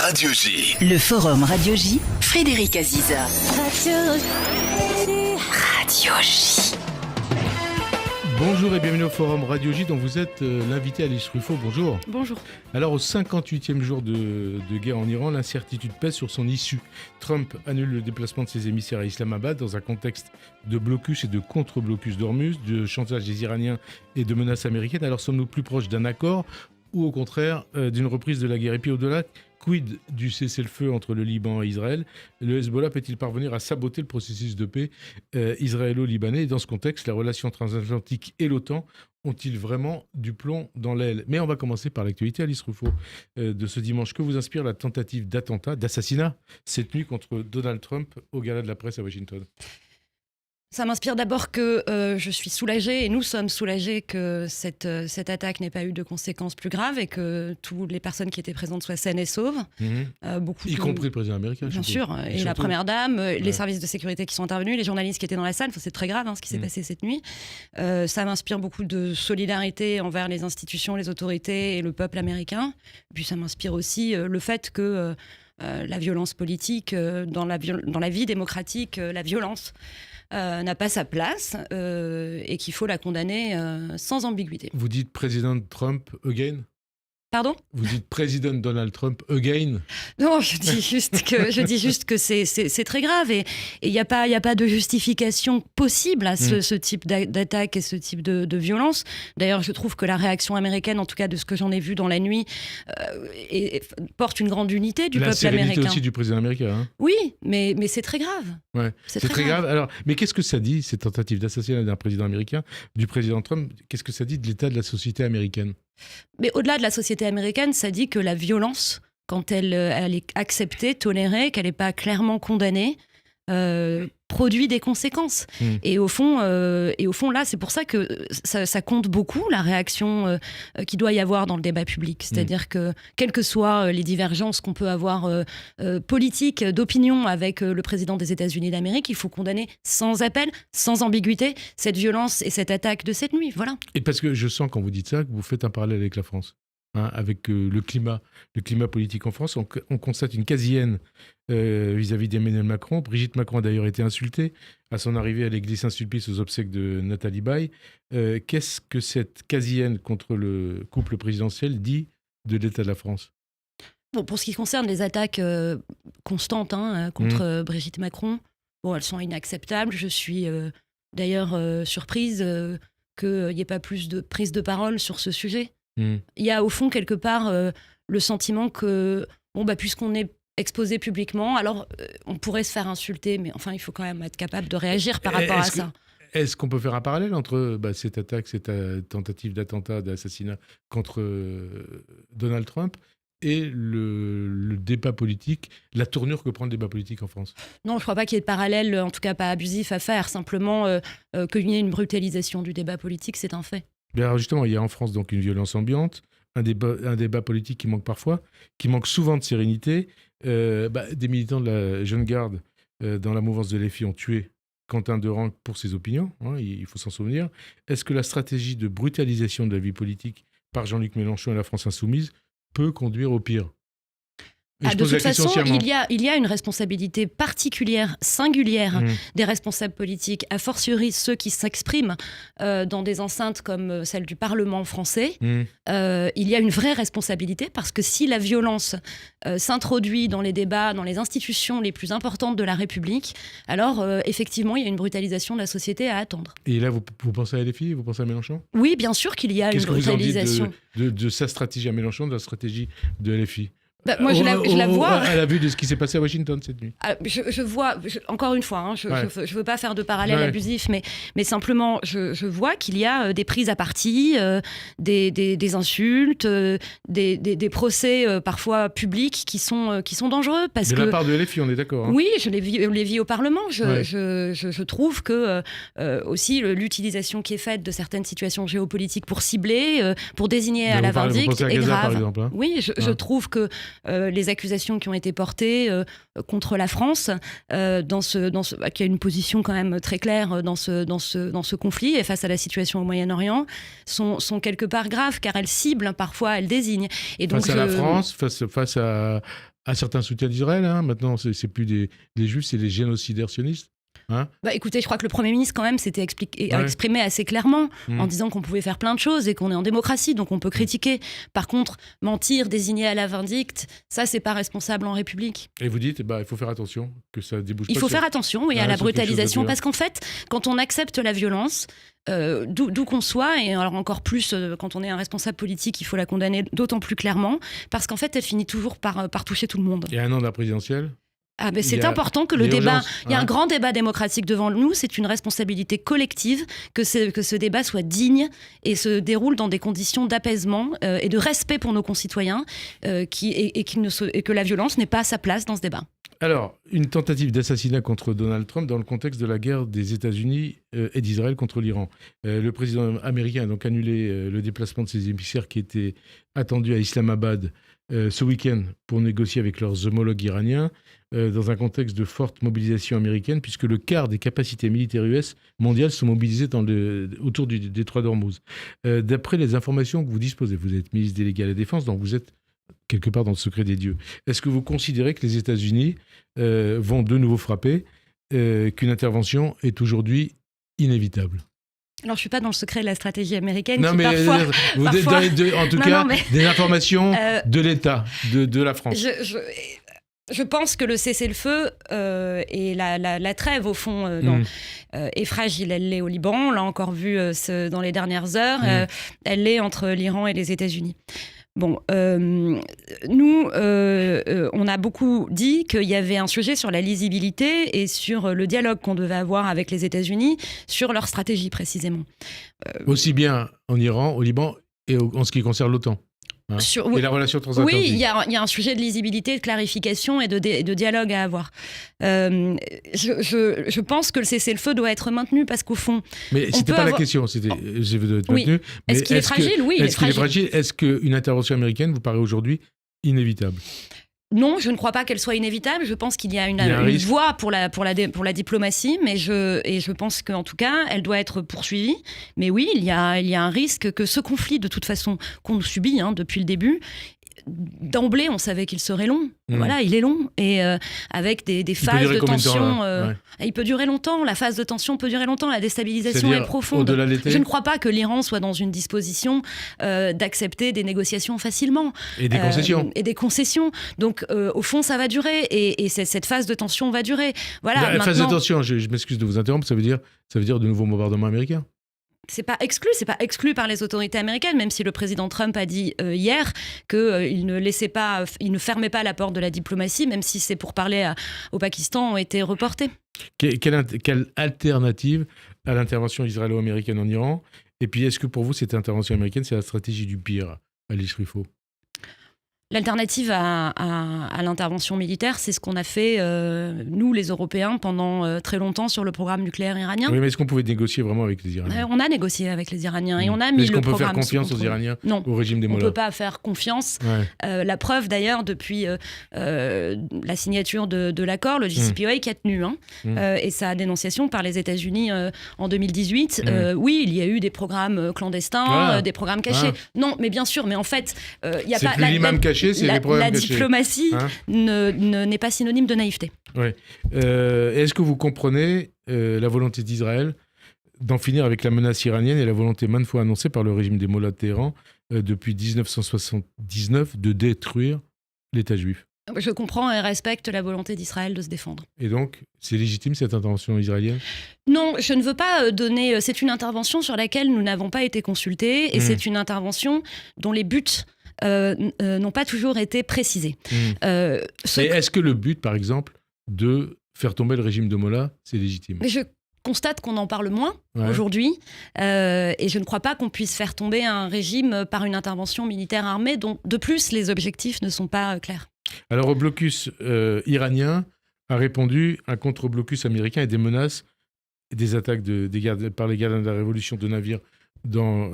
Radio J. Le Forum Radio J, Frédéric Aziza. Radio J. Bonjour et bienvenue au Forum Radio J dont vous êtes l'invité Alice Ruffo. Bonjour. Bonjour. Alors au 58e jour de guerre en Iran, l'incertitude pèse sur son issue. Trump annule le déplacement de ses émissaires à Islamabad dans un contexte de blocus et de contre-blocus d'Ormuz, de chantage des Iraniens et de menaces américaines. Alors sommes-nous plus proches d'un accord ou au contraire d'une reprise de la guerre? Et puis au-delà, quid du cessez-le-feu entre le Liban et Israël? Le Hezbollah peut-il parvenir à saboter le processus de paix israélo-libanais? Et dans ce contexte, les relations transatlantiques et l'OTAN ont-ils vraiment du plomb dans l'aile? Mais on va commencer par l'actualité, Alice Ruffo, de ce dimanche. Que vous inspire la tentative d'attentat, d'assassinat, cette nuit contre Donald Trump au Gala de la Presse à Washington? Ça m'inspire d'abord que je suis soulagée, et nous sommes soulagés que cette attaque n'ait pas eu de conséquences plus graves et que toutes les personnes qui étaient présentes soient saines et sauves. Y compris le président américain. Bien sûr, et la première dame, les services de sécurité qui sont intervenus, les journalistes qui étaient dans la salle. C'est très grave ce qui s'est passé cette nuit. Ça m'inspire beaucoup de solidarité envers les institutions, les autorités et le peuple américain. Puis ça m'inspire aussi le fait que la violence politique, dans la vie démocratique, la violence n'a pas sa place et qu'il faut la condamner sans ambiguïté. Vous dites président Trump again? Pardon ? Vous dites président Donald Trump again? Non, je dis juste que c'est très grave et il n'y a pas de justification possible à ce type d'attaque et ce type de violence. D'ailleurs, je trouve que la réaction américaine, en tout cas de ce que j'en ai vu dans la nuit, porte une grande unité du peuple américain. La sérénité aussi du président américain. Hein. Oui, mais c'est très grave. Ouais, c'est très grave. Alors, mais qu'est-ce que ça dit, cette tentative d'assassinat d'un président américain, du président Trump? Qu'est-ce que ça dit de l'état de la société américaine? Mais au-delà de la société américaine, ça dit que la violence, quand elle est acceptée, tolérée, qu'elle n'est pas clairement condamnée, produit des conséquences. Et au fond, là, c'est pour ça que ça compte beaucoup, la réaction qu'il doit y avoir dans le débat public. C'est-à-dire que, quelles que soient les divergences qu'on peut avoir politiques, d'opinion avec le président des États-Unis d'Amérique, il faut condamner sans appel, sans ambiguïté, cette violence et cette attaque de cette nuit. Voilà. Et parce que je sens, quand vous dites ça, que vous faites un parallèle avec la France. Avec le climat politique en France, on constate une quasi-haine vis-à-vis d'Emmanuel Macron. Brigitte Macron a d'ailleurs été insultée à son arrivée à l'église Saint-Sulpice aux obsèques de Nathalie Baye. Qu'est-ce que cette quasi-haine contre le couple présidentiel dit de l'état de la France? Bon, pour ce qui concerne les attaques constantes contre Brigitte Macron, elles sont inacceptables. Je suis d'ailleurs surprise qu'il n'y ait pas plus de prise de parole sur ce sujet. Il y a au fond quelque part le sentiment que puisqu'on est exposé publiquement, alors on pourrait se faire insulter, mais enfin il faut quand même être capable de réagir par rapport à ça. Est-ce qu'on peut faire un parallèle entre cette attaque, cette tentative d'attentat, d'assassinat contre Donald Trump et le débat politique, la tournure que prend le débat politique en France? Non, je ne crois pas qu'il y ait de parallèle, en tout cas pas abusif à faire. Simplement qu'il y ait une brutalisation du débat politique, c'est un fait. Alors justement, il y a en France donc une violence ambiante, un débat politique qui manque parfois, qui manque souvent de sérénité. Des militants de la Jeune Garde dans la mouvance de LFI ont tué Quentin Derengue pour ses opinions, il faut s'en souvenir. Est-ce que la stratégie de brutalisation de la vie politique par Jean-Luc Mélenchon et la France Insoumise peut conduire au pire? De toute façon, il y a une responsabilité particulière, singulière des responsables politiques, a fortiori ceux qui s'expriment dans des enceintes comme celle du Parlement français. Il y a une vraie responsabilité parce que si la violence s'introduit dans les débats, dans les institutions les plus importantes de la République, alors effectivement, il y a une brutalisation de la société à attendre. Et là, vous pensez à LFI, vous pensez à Mélenchon? Oui, bien sûr qu'il y a une brutalisation. Qu'est-ce que vous en dites de sa stratégie à Mélenchon, de la stratégie de LFI? Moi, je la vois. À la vue de ce qui s'est passé à Washington cette nuit. Je vois, encore une fois, je ne veux pas faire de parallèle abusif, mais simplement, je vois qu'il y a des prises à partie, des insultes, des procès parfois publics qui sont dangereux. De la part de LFI, on est d'accord. Oui, je les vis au Parlement. Je trouve que aussi l'utilisation qui est faite de certaines situations géopolitiques pour cibler, pour désigner à la vindicte est grave. Par exemple, Oui, je trouve que les accusations qui ont été portées contre la France, qui a une position quand même très claire dans ce conflit et face à la situation au Moyen-Orient, sont quelque part graves, car elles ciblent, parfois elles désignent. Et donc, face à la France, face à certains soutiens d'Israël, hein. Maintenant c'est plus des juifs, c'est les génocidaires sionistes. Hein, écoutez, je crois que le Premier ministre quand même s'était exprimé assez clairement en disant qu'on pouvait faire plein de choses et qu'on est en démocratie, donc on peut critiquer. Par contre, mentir, désigner à la vindicte, ça c'est pas responsable en République. Et vous dites, il faut faire attention que ça débouche. Il faut faire attention, à la brutalisation, parce qu'en fait, quand on accepte la violence, d'où qu'on soit, et alors encore plus quand on est un responsable politique, il faut la condamner d'autant plus clairement, parce qu'en fait, elle finit toujours par toucher tout le monde. Et un an de la présidentielle. C'est important que le débat, il y a un grand débat démocratique devant nous, c'est une responsabilité collective que ce débat soit digne et se déroule dans des conditions d'apaisement et de respect pour nos concitoyens et que la violence n'est pas à sa place dans ce débat. Alors, une tentative d'assassinat contre Donald Trump dans le contexte de la guerre des États-Unis et d'Israël contre l'Iran. Le président américain a donc annulé le déplacement de ses émissaires qui étaient attendus à Islamabad ce week-end pour négocier avec leurs homologues iraniens dans un contexte de forte mobilisation américaine, puisque le quart des capacités militaires US mondiales sont mobilisées autour du détroit d'Ormuz. D'après les informations que vous disposez, vous êtes ministre délégué à la Défense, donc vous êtes quelque part dans le secret des dieux. Est-ce que vous considérez que les États-Unis vont de nouveau frapper, qu'une intervention est aujourd'hui inévitable ? Alors, je ne suis pas dans le secret de la stratégie américaine. Non, mais vous êtes en tout cas des informations de l'État, de la France. Je pense que le cessez-le-feu et la trêve, au fond, est fragile. Elle l'est au Liban, on l'a encore vu dans les dernières heures. Elle l'est entre l'Iran et les États-Unis. Bon, nous, on a beaucoup dit qu'il y avait un sujet sur la lisibilité et sur le dialogue qu'on devait avoir avec les États-Unis sur leur stratégie, précisément. Aussi bien en Iran, au Liban et en ce qui concerne l'OTAN. Et la relation transatlantique. Oui, il y a un sujet de lisibilité, de clarification et de dialogue à avoir. Je pense que le cessez-le-feu doit être maintenu parce qu'au fond... Mais ce n'était pas la question, c'était je veux être maintenu. Est-ce qu'il est fragile ? Oui, il est fragile. Est-ce qu'une intervention américaine vous paraît aujourd'hui inévitable ? Non, je ne crois pas qu'elle soit inévitable. Je pense qu'il y a une voie pour la diplomatie, mais je pense qu'en tout cas, elle doit être poursuivie. Mais oui, il y a un risque que ce conflit, de toute façon, qu'on subit depuis le début, d'emblée, on savait qu'il serait long. Voilà, il est long. Et avec des phases de tension... Il peut durer longtemps. La phase de tension peut durer longtemps. La déstabilisation est profonde. Au-delà de l'été. Je ne crois pas que l'Iran soit dans une disposition d'accepter des négociations facilement. Et des concessions. Et des concessions. Donc, au fond, ça va durer. Et cette phase de tension va durer. Voilà, la phase de tension, je m'excuse de vous interrompre, ça veut dire de nouveaux bombardements américains. C'est pas exclu par les autorités américaines, même si le président Trump a dit hier qu'il ne fermait pas la porte de la diplomatie, même si ses pourparlers au Pakistan ont été reportés. Quelle alternative à l'intervention israélo-américaine en Iran ? Et puis, est-ce que pour vous, cette intervention américaine, c'est la stratégie du pire, Alice Ruffo ? L'alternative à l'intervention militaire, c'est ce qu'on a fait, nous, les Européens, pendant très longtemps sur le programme nucléaire iranien. Oui, mais est-ce qu'on pouvait négocier vraiment avec les Iraniens ? On a négocié avec les Iraniens et on a mis le programme. Est-ce qu'on peut faire confiance aux Iraniens, au régime des Mollahs ? On ne peut pas faire confiance. La preuve, d'ailleurs, depuis la signature de l'accord, le JCPOA qui a tenu, et sa dénonciation par les États-Unis en 2018. Oui, il y a eu des programmes clandestins, des programmes cachés. Non, mais bien sûr, mais en fait, il n'y a pas... l'imam caché. La diplomatie n'est pas synonyme de naïveté. Ouais. Est-ce que vous comprenez la volonté d'Israël d'en finir avec la menace iranienne et la volonté maintes fois annoncée par le régime des Mollahs de Téhéran depuis 1979 de détruire l'État juif ? Je comprends et respecte la volonté d'Israël de se défendre. Et donc, c'est légitime cette intervention israélienne ? Non, je ne veux pas donner... C'est une intervention sur laquelle nous n'avons pas été consultés et c'est une intervention dont les buts n'ont pas toujours été précisés. Est-ce que le but, par exemple, de faire tomber le régime de Mollah, c'est légitime ? Mais je constate qu'on en parle moins aujourd'hui et je ne crois pas qu'on puisse faire tomber un régime par une intervention militaire armée dont, de plus, les objectifs ne sont pas clairs. Alors, au blocus iranien a répondu un contre-blocus américain et des menaces et des attaques par les gardiens de la révolution de navires dans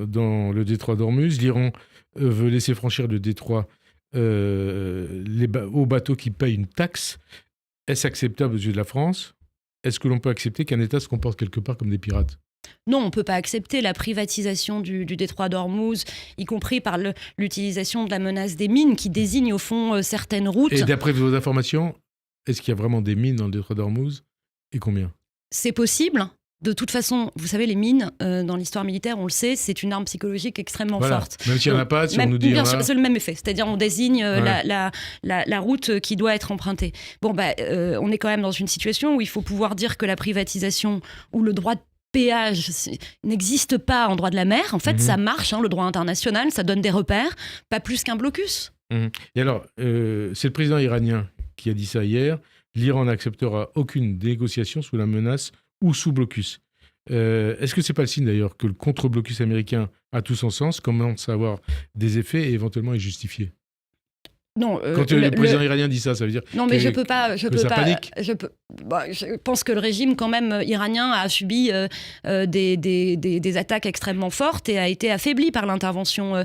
le détroit d'Ormuz. L'Iran veut laisser franchir le détroit aux bateaux qui payent une taxe. Est-ce acceptable aux yeux de la France ? Est-ce que l'on peut accepter qu'un État se comporte quelque part comme des pirates ? Non, on ne peut pas accepter la privatisation du détroit d'Ormuz, y compris par l'utilisation de la menace des mines qui désigne au fond certaines routes. Et d'après vos informations, est-ce qu'il y a vraiment des mines dans le détroit d'Ormuz ? Et combien ? C'est possible. De toute façon, vous savez, les mines, dans l'histoire militaire, on le sait, c'est une arme psychologique extrêmement forte. Même s'il n'y en a pas, si on nous dit... Bien sûr, c'est le même effet. C'est-à-dire, on désigne la route qui doit être empruntée. Bon, on est quand même dans une situation où il faut pouvoir dire que la privatisation ou le droit de péage n'existe pas en droit de la mer. En fait, ça marche, le droit international, ça donne des repères, pas plus qu'un blocus. Et alors, c'est le président iranien qui a dit ça hier. L'Iran n'acceptera aucune négociation sous la menace ou sous blocus. Est-ce que c'est pas le signe d'ailleurs que le contre-blocus américain a tout son sens, commence à avoir des effets et éventuellement est justifié ? Non, quand le président iranien dit ça, ça veut dire non, mais je peux pas. Je pense que le régime quand même iranien a subi des attaques extrêmement fortes et a été affaibli par l'intervention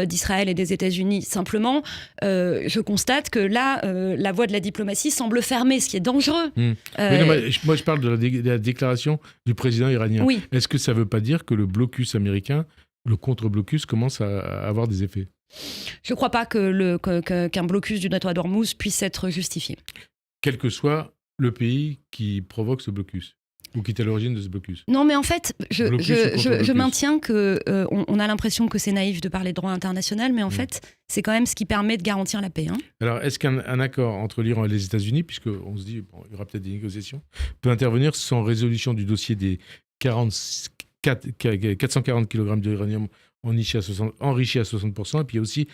d'Israël et des États-Unis. Simplement, je constate que là, la voie de la diplomatie semble fermée, ce qui est dangereux. Mais non, moi, je parle de la déclaration du président iranien. Oui. Est-ce que ça veut pas dire que le blocus américain, le contre-blocus, commence à avoir des effets ? Je ne crois pas qu'un blocus du détroit d'Ormuz puisse être justifié. Quel que soit le pays qui provoque ce blocus ou qui est à l'origine de ce blocus. Non, mais en fait, je maintiens qu'on a l'impression que c'est naïf de parler de droit international, mais en fait, c'est quand même ce qui permet de garantir la paix. Alors, est-ce qu'un accord entre l'Iran et les États-Unis, puisqu'on se dit il y aura peut-être des négociations, peut intervenir sans résolution du dossier des 440 kg d'uranium enrichi à 60%, et puis il y a aussi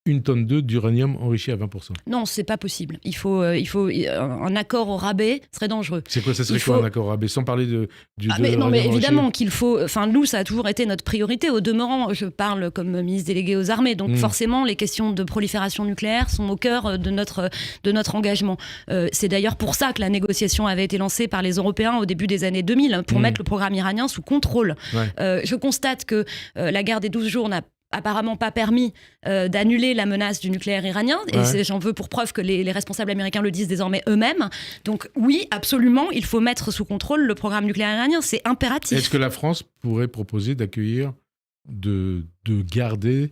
1 tonne d'uranium enrichi à 20%. Non, c'est pas possible. Il faut un accord au rabais serait dangereux. C'est quoi, ça serait quoi un accord au rabais, sans parler de mais évidemment qu'il faut. Enfin, nous, ça a toujours été notre priorité. Au demeurant, je parle comme ministre délégué aux armées, donc forcément, les questions de prolifération nucléaire sont au cœur de notre engagement. C'est d'ailleurs pour ça que la négociation avait été lancée par les Européens au début des années 2000 pour mettre le programme iranien sous contrôle. Ouais. Je constate que la guerre des 12 jours n'a apparemment pas permis d'annuler la menace du nucléaire iranien. Et j'en veux pour preuve que les responsables américains le disent désormais eux-mêmes. Donc oui, absolument, il faut mettre sous contrôle le programme nucléaire iranien. C'est impératif. Est-ce que la France pourrait proposer d'accueillir, de garder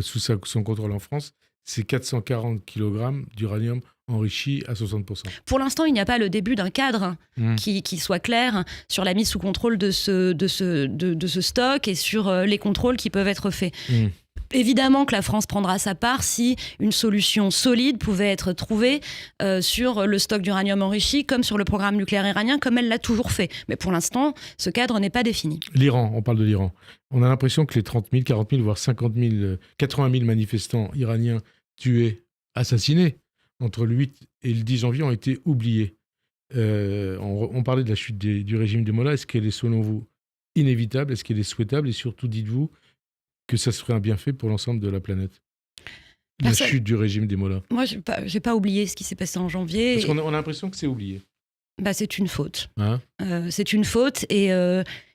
sous son contrôle en France ces 440 kg d'uranium enrichi à 60%. Pour l'instant, il n'y a pas le début d'un cadre qui soit clair sur la mise sous contrôle de ce stock et sur les contrôles qui peuvent être faits. Évidemment que la France prendra sa part si une solution solide pouvait être trouvée sur le stock d'uranium enrichi, comme sur le programme nucléaire iranien, comme elle l'a toujours fait. Mais pour l'instant, ce cadre n'est pas défini. L'Iran, on parle de l'Iran. On a l'impression que les 30 000, 40 000, voire 50 000, 80 000 manifestants iraniens tués, assassinés, entre le 8 et le 10 janvier ont été oubliés. On parlait de la chute du régime des Mollahs. Est-ce qu'elle est, selon vous, inévitable ? Est-ce qu'elle est souhaitable ? Et surtout, dites-vous que ça serait un bienfait pour l'ensemble de la planète. La chute du régime des Mollahs. Moi, j'ai pas oublié ce qui s'est passé en janvier. Parce qu'on a l'impression que c'est oublié. C'est une faute. C'est une faute et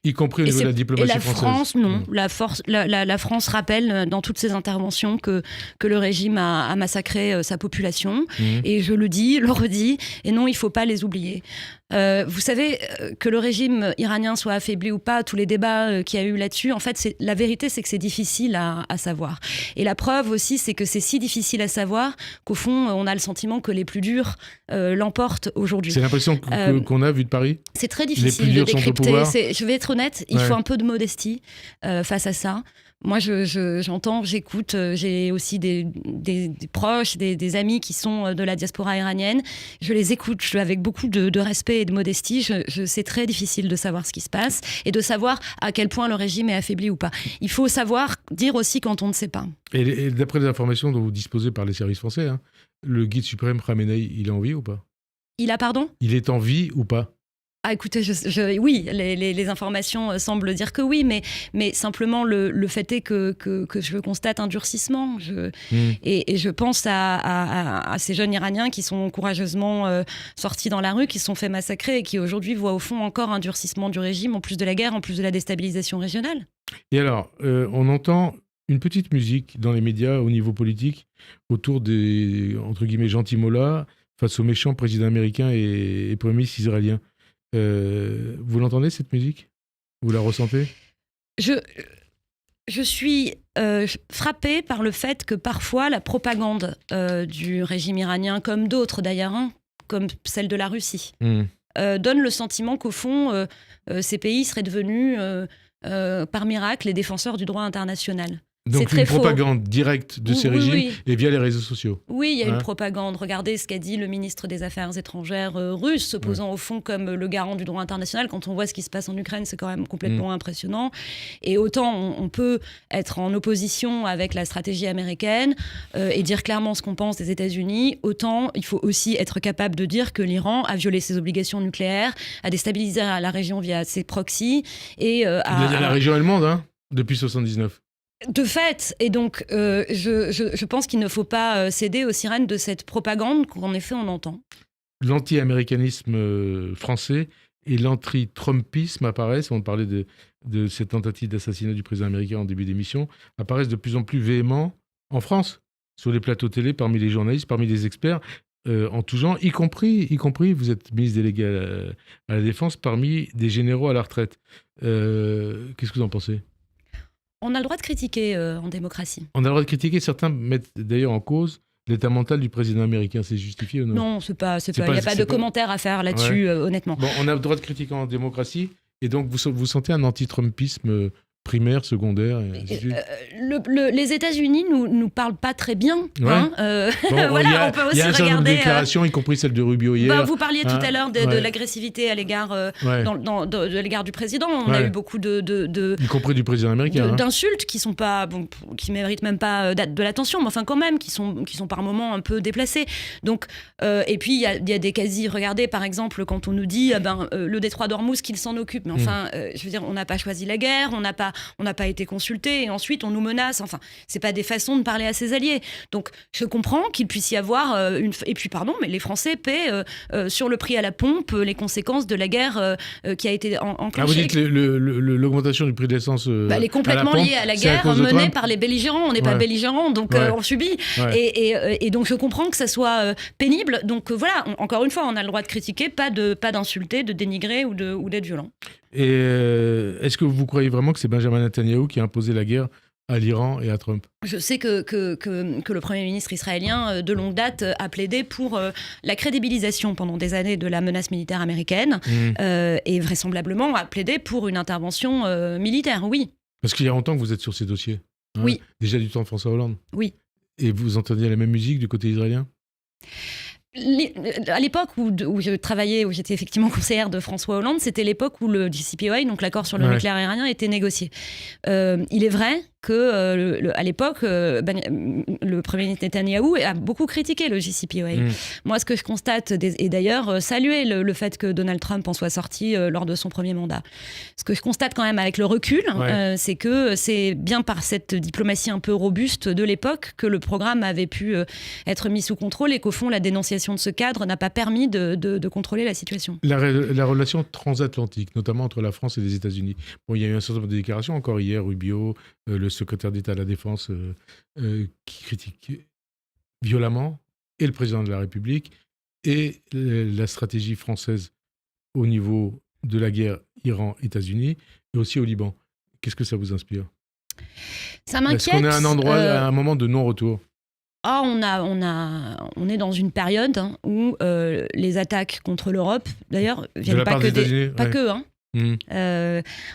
y compris au niveau de la diplomatie française. France, non. La France rappelle dans toutes ses interventions que le régime a massacré sa population. Et je le dis, le redis. Et non, il ne faut pas les oublier. Vous savez, que le régime iranien soit affaibli ou pas, tous les débats qu'il y a eu là-dessus, en fait, la vérité, c'est que c'est difficile à savoir. Et la preuve aussi, c'est que c'est si difficile à savoir qu'au fond, on a le sentiment que les plus durs l'emportent aujourd'hui. C'est l'impression qu'on a vu de Paris ? C'est très difficile de décrypter. Je vais être honnête, il faut un peu de modestie face à ça. Moi, j'entends, j'écoute, j'ai aussi des proches, des amis qui sont de la diaspora iranienne. Je les écoute avec beaucoup de respect et de modestie. C'est très difficile de savoir ce qui se passe et de savoir à quel point le régime est affaibli ou pas. Il faut savoir dire aussi quand on ne sait pas. Et d'après les informations dont vous disposez par les services français, le guide suprême Khamenei, il est en vie ou pas ? Il a, pardon ? Il est en vie ou pas ? Écoutez, oui, les informations semblent dire que oui, mais simplement le fait est que je constate un durcissement. Et je pense à ces jeunes Iraniens qui sont courageusement sortis dans la rue, qui se sont fait massacrer et qui aujourd'hui voient au fond encore un durcissement du régime, en plus de la guerre, en plus de la déstabilisation régionale. Et alors, on entend une petite musique dans les médias au niveau politique autour des, entre guillemets, gentils mollahs face aux méchants présidents américains et premiers ministres israéliens. Vous l'entendez, cette musique ? Vous la ressentez ? Je suis frappée par le fait que parfois la propagande du régime iranien, comme d'autres d'ailleurs, comme celle de la Russie, donne le sentiment qu'au fond, ces pays seraient devenus par miracle les défenseurs du droit international. Donc c'est très une faux. propagande directe de ces régimes et via les réseaux sociaux. Oui, il y a une propagande. Regardez ce qu'a dit le ministre des Affaires étrangères russe, se posant au fond comme le garant du droit international. Quand on voit ce qui se passe en Ukraine, c'est quand même complètement impressionnant. Et autant on peut être en opposition avec la stratégie américaine et dire clairement ce qu'on pense des États-Unis, autant il faut aussi être capable de dire que l'Iran a violé ses obligations nucléaires, a déstabilisé la région via ses proxys et la région allemande, depuis 1979. De fait, et donc je pense qu'il ne faut pas céder aux sirènes de cette propagande qu'en effet on entend. L'anti-américanisme français et l'anti-trumpisme apparaissent, on parlait de cette tentative d'assassinat du président américain en début d'émission, apparaissent de plus en plus véhéments en France, sur les plateaux télé, parmi les journalistes, parmi les experts, en tout genre, y compris, vous êtes ministre délégué à la Défense, parmi des généraux à la retraite. Qu'est-ce que vous en pensez ? On a le droit de critiquer en démocratie. On a le droit de critiquer. Certains mettent d'ailleurs en cause l'état mental du président américain. C'est justifié ou non ? Non, il n'y a pas de commentaire à faire là-dessus, honnêtement. Bon, on a le droit de critiquer en démocratie. Et donc, vous sentez un anti-trumpisme primaire, secondaire et ainsi de suite. Les États-Unis nous parlent pas très bien. Ouais. Voilà, on peut aussi regarder. Il y a un certain nombre de déclarations, y compris celle de Rubio hier. Vous parliez tout à l'heure de l'agressivité à l'égard de l'égard du président. On a eu beaucoup y compris du président américain. D'insultes qui sont pas, qui méritent même pas de l'attention, mais enfin quand même, qui sont par moments un peu déplacées. Donc, et puis il y a des quasi. Regardez par exemple quand on nous dit le détroit d'Ormuz qu'il s'en occupe. Mais enfin, je veux dire, on n'a pas choisi la guerre, on n'a pas été consulté et ensuite on nous menace. Enfin, c'est pas des façons de parler à ses alliés. Donc, je comprends qu'il puisse y avoir et puis, mais les Français paient sur le prix à la pompe les conséquences de la guerre qui a été enclenchée. Vous dites l'augmentation du prix de l'essence elle est complètement liée à la guerre menée par les belligérants. On n'est pas belligérants, donc on subit. Et donc, je comprends que ça soit pénible. Donc, voilà, encore une fois, on a le droit de critiquer, pas d'insulter, de dénigrer ou d'être violent. Et est-ce que vous croyez vraiment que c'est Benjamin Netanyahou qui a imposé la guerre à l'Iran et à Trump ? Je sais que le Premier ministre israélien, de longue date, a plaidé pour la crédibilisation pendant des années de la menace militaire américaine et vraisemblablement a plaidé pour une intervention militaire, oui. Parce qu'il y a longtemps que vous êtes sur ces dossiers. Oui. Déjà du temps de François Hollande. Oui. Et vous entendiez la même musique du côté israélien ? À l'époque où je travaillais, où j'étais effectivement conseillère de François Hollande, c'était l'époque où le JCPOA, donc l'accord sur le nucléaire iranien, était négocié. Il est vrai que à l'époque, le premier ministre Netanyahou a beaucoup critiqué le JCPOA. Moi, ce que je constate, et d'ailleurs saluer le fait que Donald Trump en soit sorti lors de son premier mandat, ce que je constate quand même avec le recul, c'est que c'est bien par cette diplomatie un peu robuste de l'époque que le programme avait pu être mis sous contrôle et qu'au fond, la dénonciation de ce cadre n'a pas permis de contrôler la situation. La relation transatlantique, notamment entre la France et les États-Unis. Bon, il y a eu un certain nombre de déclarations, encore hier, Rubio, le secrétaire d'État à la Défense, qui critique violemment et le président de la République et la stratégie française au niveau de la guerre Iran-États-Unis et aussi au Liban. Qu'est-ce que ça vous inspire ? Ça m'inquiète. Est-ce qu'on est à un moment de non-retour ? On est dans une période où les attaques contre l'Europe, d'ailleurs, viennent pas que.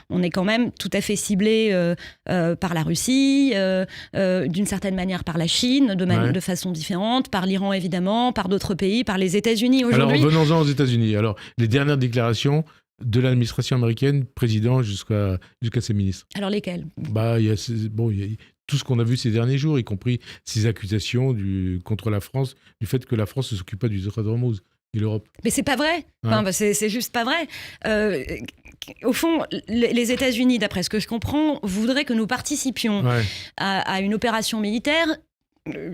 On est quand même tout à fait ciblé par la Russie, d'une certaine manière par la Chine, de façon différente, par l'Iran évidemment, par d'autres pays, par les États-Unis aujourd'hui. Alors venons-en aux États-Unis. Alors les dernières déclarations de l'administration américaine, président jusqu'à ses ministres. Alors lesquels ? Il y a tout ce qu'on a vu ces derniers jours, y compris ces accusations contre la France, du fait que la France ne s'occupe pas du détroit d'Ormuz et l'Europe. Mais c'est pas vrai. C'est juste pas vrai. Au fond, les États-Unis, d'après ce que je comprends, voudraient que nous participions à une opération militaire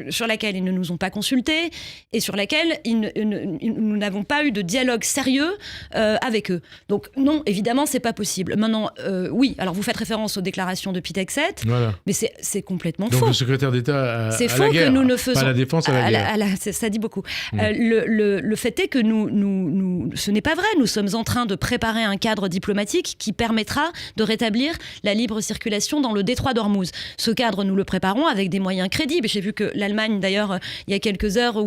sur laquelle ils ne nous ont pas consultés et sur laquelle nous n'avons pas eu de dialogue sérieux avec eux. Donc non, évidemment, c'est pas possible. Maintenant, oui, alors vous faites référence aux déclarations de Pete Hegseth, mais c'est complètement faux. Donc le secrétaire d'État c'est à faux la guerre, que nous ne faisons pas à la défense, à la guerre. Ça dit beaucoup. Le fait est que nous, ce n'est pas vrai. Nous sommes en train de préparer un cadre diplomatique qui permettra de rétablir la libre circulation dans le détroit d'Ormuz. Ce cadre, nous le préparons avec des moyens crédibles. J'ai vu que l'Allemagne, d'ailleurs, il y a quelques heures,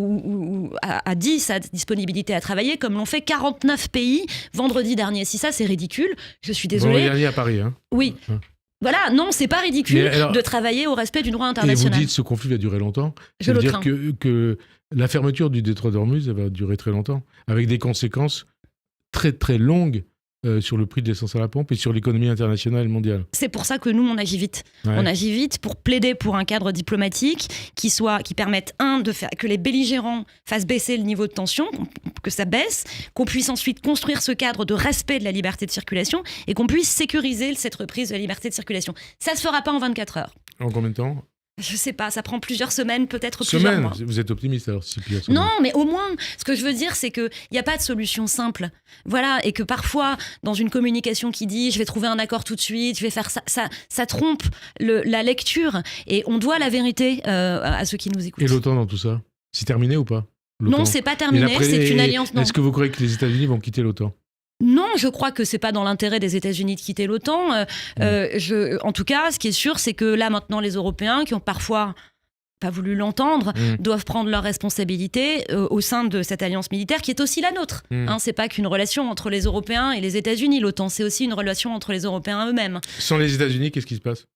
a dit sa disponibilité à travailler, comme l'ont fait 49 pays vendredi dernier. Si ça, c'est ridicule, je suis désolée. Vendredi dernier à Paris, hein. Oui. Voilà, non, c'est pas ridicule de travailler au respect du droit international. Et vous dites que ce conflit va durer longtemps. Je le crains. Ça veut dire que la fermeture du détroit d'Ormuz va durer très longtemps, avec des conséquences très très longues sur le prix de l'essence à la pompe et sur l'économie internationale et mondiale. C'est pour ça que nous, on agit vite. Ouais. On agit vite pour plaider pour un cadre diplomatique qui permette, que les belligérants fassent baisser le niveau de tension, que ça baisse, qu'on puisse ensuite construire ce cadre de respect de la liberté de circulation et qu'on puisse sécuriser cette reprise de la liberté de circulation. Ça ne se fera pas en 24 heures. En combien de temps ? Je sais pas, ça prend plusieurs semaines, peut-être plusieurs mois. Vous êtes optimiste alors, Non, mais au moins, ce que je veux dire, c'est qu'il n'y a pas de solution simple. Voilà, et que parfois, dans une communication qui dit « je vais trouver un accord tout de suite, je vais faire ça », ça trompe la lecture. Et on doit la vérité à ceux qui nous écoutent. Et l'OTAN dans tout ça ? C'est terminé ou pas ? Non, c'est pas terminé, c'est une alliance. Non. Est-ce que vous croyez que les États-Unis vont quitter l'OTAN ? Non, je crois que c'est pas dans l'intérêt des États-Unis de quitter l'OTAN. En tout cas, ce qui est sûr, c'est que là, maintenant, les Européens, qui ont parfois pas voulu l'entendre, doivent prendre leurs responsabilités au sein de cette alliance militaire qui est aussi la nôtre. C'est pas qu'une relation entre les Européens et les États-Unis, l'OTAN, c'est aussi une relation entre les Européens eux-mêmes. Sans les États-Unis, qu'est-ce qui se passe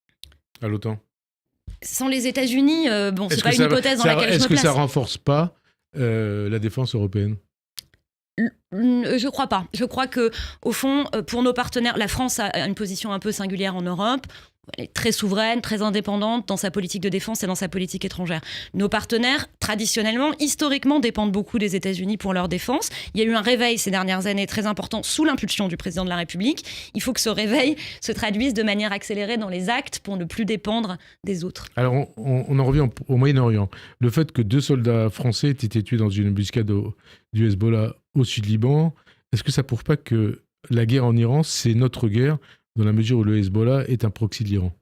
à l'OTAN ? Sans les États-Unis, c'est pas une hypothèse dans laquelle je me place. Est-ce que ça renforce pas la défense européenne ? Je crois pas. Je crois que, au fond, pour nos partenaires, la France a une position un peu singulière en Europe. Elle est très souveraine, très indépendante dans sa politique de défense et dans sa politique étrangère. Nos partenaires, traditionnellement, historiquement, dépendent beaucoup des États-Unis pour leur défense. Il y a eu un réveil ces dernières années très important sous l'impulsion du président de la République. Il faut que ce réveil se traduise de manière accélérée dans les actes pour ne plus dépendre des autres. Alors, on en revient au Moyen-Orient. Le fait que 2 soldats français aient été tués dans une embuscade du Hezbollah au sud-Liban, est-ce que ça prouve pas que la guerre en Iran, c'est notre guerre dans la mesure où le Hezbollah est un proxy de l'Iran ?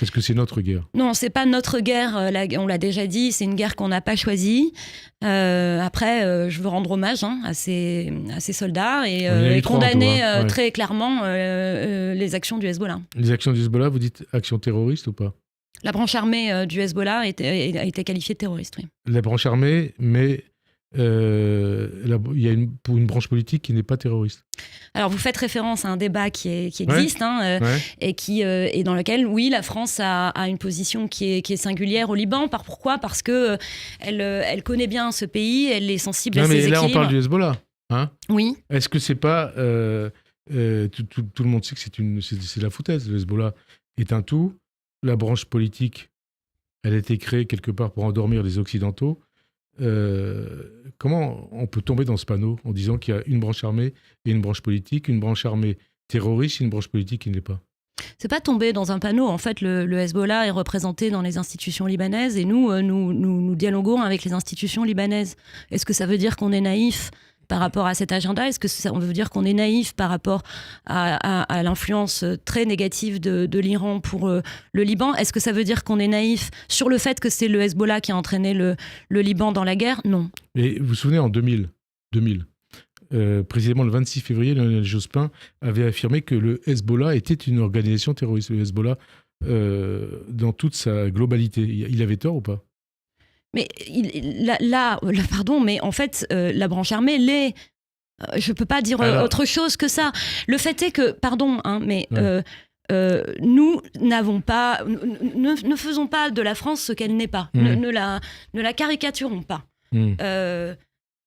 Est-ce que c'est notre guerre ? Non, c'est pas notre guerre, on l'a déjà dit, c'est une guerre qu'on n'a pas choisie. Après, je veux rendre hommage à ces soldats et condamner très clairement les actions du Hezbollah. Les actions du Hezbollah, vous dites actions terroristes ou pas ? La branche armée du Hezbollah a été qualifiée de terroriste, oui. La branche armée, mais il y a une branche politique qui n'est pas terroriste. Alors vous faites référence à un débat qui existe et dans lequel, oui, la France a une position qui est singulière au Liban. Pourquoi ? Parce que elle connaît bien ce pays, elle est sensible à ses équilibres. Mais là on parle du Hezbollah, hein ? Oui. Est-ce que c'est pas tout le monde sait que c'est la foutaise. Le Hezbollah est un tout. La branche politique, elle a été créée quelque part pour endormir les Occidentaux. Comment on peut tomber dans ce panneau en disant qu'il y a une branche armée et une branche politique, une branche armée terroriste et une branche politique qui ne l'est pas ? C'est pas tomber dans un panneau. En fait, le Hezbollah est représenté dans les institutions libanaises et nous dialoguons avec les institutions libanaises. Est-ce que ça veut dire qu'on est naïf par rapport à cet agenda ? Est-ce que on veut dire qu'on est naïf par rapport à l'influence très négative de l'Iran pour le Liban ? Est-ce que ça veut dire qu'on est naïf sur le fait que c'est le Hezbollah qui a entraîné le Liban dans la guerre ? Non. Et vous vous souvenez, en 2000 précisément le 26 février, Lionel Jospin avait affirmé que le Hezbollah était une organisation terroriste. Le Hezbollah, dans toute sa globalité. Il avait tort ou pas ? Mais pardon, mais en fait, la branche armée l'est. Je peux pas dire autre chose que ça. Le fait est que, nous n'avons pas, ne faisons pas de la France ce qu'elle n'est pas. Ne la caricaturons pas.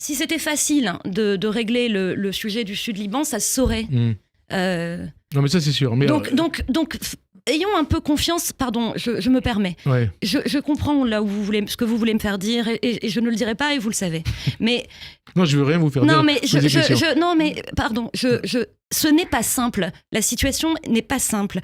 Si c'était facile de régler le sujet du Sud-Liban, ça se saurait. Non, mais ça c'est sûr. Mais donc ayons un peu confiance, pardon, je me permets. Ouais. Je comprends là où ce que vous voulez me faire dire et je ne le dirai pas et vous le savez. Mais non, je veux rien vous faire dire. Non, mais pardon, ce n'est pas simple. La situation n'est pas simple.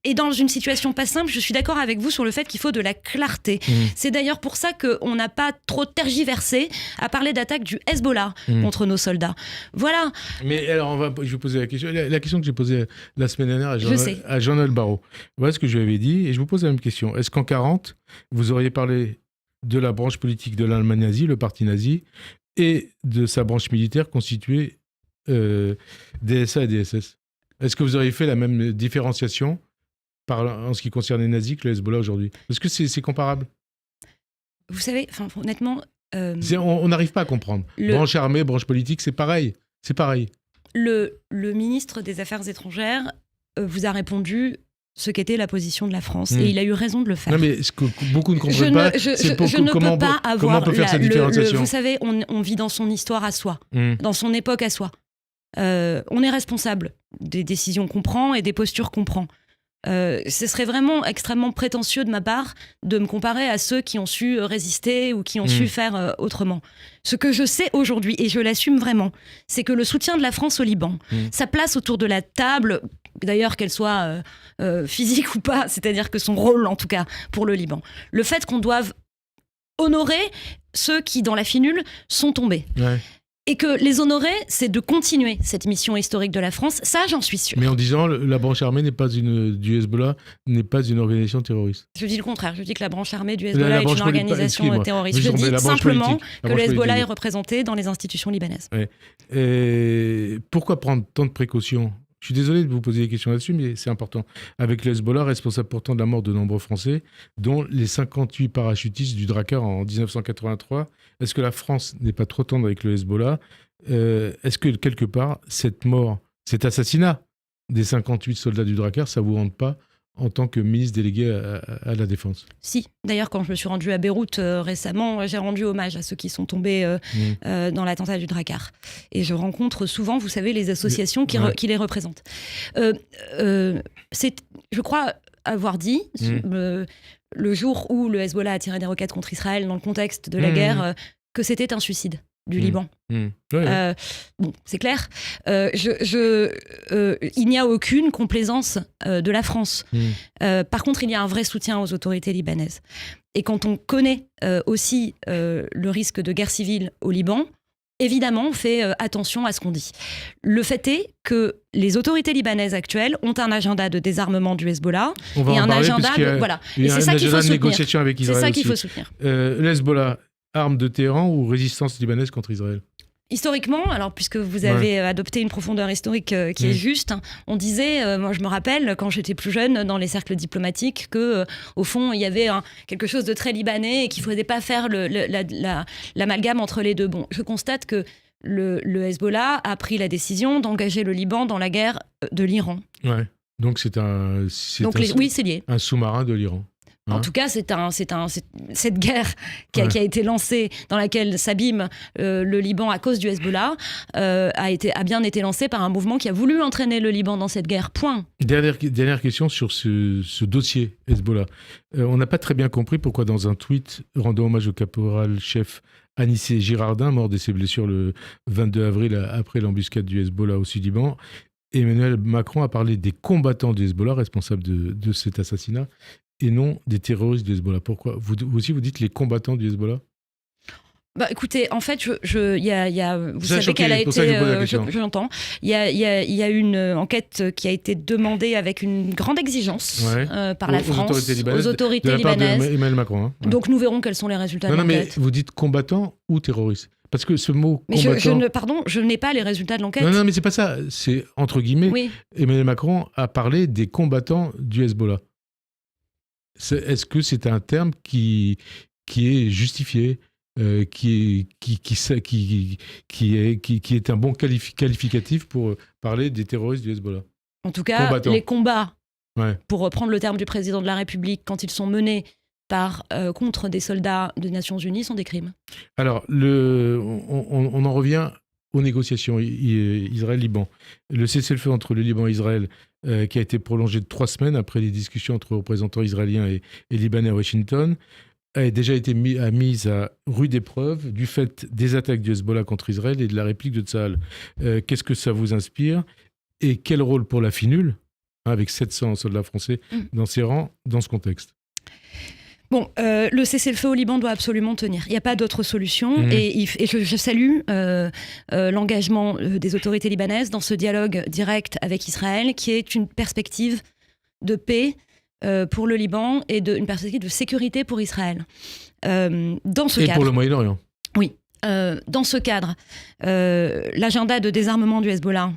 Et dans une situation pas simple, je suis d'accord avec vous sur le fait qu'il faut de la clarté. C'est d'ailleurs pour ça qu'on n'a pas trop tergiversé à parler d'attaque du Hezbollah contre nos soldats. Voilà. Mais alors, je vais poser la question. La question que j'ai posée la semaine dernière à Jean-Noël Barrot. Voilà ce que je lui avais dit. Et je vous pose la même question. Est-ce qu'en 1940, vous auriez parlé de la branche politique de l'Allemagne nazie, le parti nazi, et de sa branche militaire constituée DSA et DSS? Est-ce que vous auriez fait la même différenciation en ce qui concerne les nazis que le Hezbollah aujourd'hui? Est-ce que c'est comparable? Vous savez, honnêtement... on n'arrive pas à comprendre. Branche armée, branche politique, c'est pareil. C'est pareil. Le ministre des Affaires étrangères vous a répondu ce qu'était la position de la France. Et il a eu raison de le faire. Non, mais ce que beaucoup ne comprennent pas, c'est comment on peut faire cette différenciation. Vous savez, on vit dans son histoire à soi, dans son époque à soi. On est responsable des décisions qu'on prend et des postures qu'on prend. Ce serait vraiment extrêmement prétentieux de ma part de me comparer à ceux qui ont su résister ou qui ont su faire autrement. Ce que je sais aujourd'hui, et je l'assume vraiment, c'est que le soutien de la France au Liban, sa place autour de la table, d'ailleurs qu'elle soit physique ou pas, c'est-à-dire que son rôle en tout cas pour le Liban, le fait qu'on doive honorer ceux qui dans la finule sont tombés. Ouais. Et que les honorer, c'est de continuer cette mission historique de la France. Ça, j'en suis sûre. Mais en disant la branche armée du Hezbollah n'est pas une organisation terroriste. Je dis le contraire. Je dis que la branche armée du Hezbollah est une organisation terroriste. Je dis simplement que le Hezbollah est représenté dans les institutions libanaises. Ouais. Et pourquoi prendre tant de précautions ? Je suis désolé de vous poser des questions là-dessus, mais c'est important. Avec le Hezbollah, responsable pourtant de la mort de nombreux Français, dont les 58 parachutistes du Drakkar en 1983. Est-ce que la France n'est pas trop tendre avec le Hezbollah ? Est-ce que, quelque part, cette mort, cet assassinat des 58 soldats du Drakkar, ça ne vous hante pas en tant que ministre délégué à la Défense ? Si. D'ailleurs, quand je me suis rendue à Beyrouth récemment, j'ai rendu hommage à ceux qui sont tombés dans l'attentat du Drakkar. Et je rencontre souvent, vous savez, les associations qui les représentent. Je crois avoir dit, le jour où le Hezbollah a tiré des roquettes contre Israël dans le contexte de la guerre, que c'était un suicide du Liban. Bon, c'est clair. Il n'y a aucune complaisance de la France. Par contre, il y a un vrai soutien aux autorités libanaises. Et quand on connaît aussi le risque de guerre civile au Liban, évidemment, on fait attention à ce qu'on dit. Le fait est que les autorités libanaises actuelles ont un agenda de désarmement du Hezbollah et un agenda et c'est ça qu'il faut soutenir. Avec Israël c'est ça aussi. qu'il faut soutenir. Le Hezbollah, arme de Téhéran ou résistance libanaise contre Israël ? Historiquement, alors puisque vous avez adopté une profondeur historique qui est juste, on disait, moi je me rappelle quand j'étais plus jeune dans les cercles diplomatiques que au fond il y avait quelque chose de très libanais et qu'il ne faudrait pas faire l'amalgame entre les deux. Bon, je constate que le Hezbollah a pris la décision d'engager le Liban dans la guerre de l'Iran. Ouais. Donc c'est lié. Un sous-marin de l'Iran. En tout cas, cette guerre qui a été lancée, dans laquelle s'abîme le Liban à cause du Hezbollah, a bien été lancée par un mouvement qui a voulu entraîner le Liban dans cette guerre. Point. Dernière question sur ce dossier Hezbollah. On n'a pas très bien compris pourquoi dans un tweet rendant hommage au caporal-chef Anissé Girardin, mort de ses blessures le 22 avril après l'embuscade du Hezbollah au Sud-Liban, Emmanuel Macron a parlé des combattants du Hezbollah responsables de cet assassinat et non des terroristes du Hezbollah. Pourquoi vous aussi, vous dites les combattants du Hezbollah ? Bah, écoutez, en fait, vous savez qu'elle a été... j'entends. Il y a une enquête qui a été demandée avec une grande exigence par la France aux autorités libanaises. Emmanuel Macron. Donc nous verrons quels sont les résultats de l'enquête. Mais vous dites combattants ou terroristes ? Parce que ce mot combattant... je n'ai pas les résultats de l'enquête. Non, mais c'est pas ça. C'est entre guillemets. Oui. Emmanuel Macron a parlé des combattants du Hezbollah. Est-ce que c'est un terme qui est justifié, qui est un bon qualificatif pour parler des terroristes du Hezbollah ? En tout cas, les combats, pour reprendre le terme du président de la République, quand ils sont menés contre des soldats des Nations Unies, sont des crimes. Alors, on en revient aux négociations Israël-Liban. Le cessez-le-feu entre le Liban et Israël, qui a été prolongé de 3 semaines après les discussions entre représentants israéliens et libanais à Washington, a déjà été mise à rude épreuve du fait des attaques du Hezbollah contre Israël et de la réplique de Tsahal. Qu'est-ce que ça vous inspire ? Et quel rôle pour la finule avec 700 soldats français dans ses rangs, dans ce contexte. Bon, le cessez-le-feu au Liban doit absolument tenir. Il n'y a pas d'autre solution. Et je salue l'engagement des autorités libanaises dans ce dialogue direct avec Israël, qui est une perspective de paix pour le Liban et une perspective de sécurité pour Israël. Dans ce cadre, pour le Moyen-Orient. Oui. Dans ce cadre, l'agenda de désarmement du Hezbollah,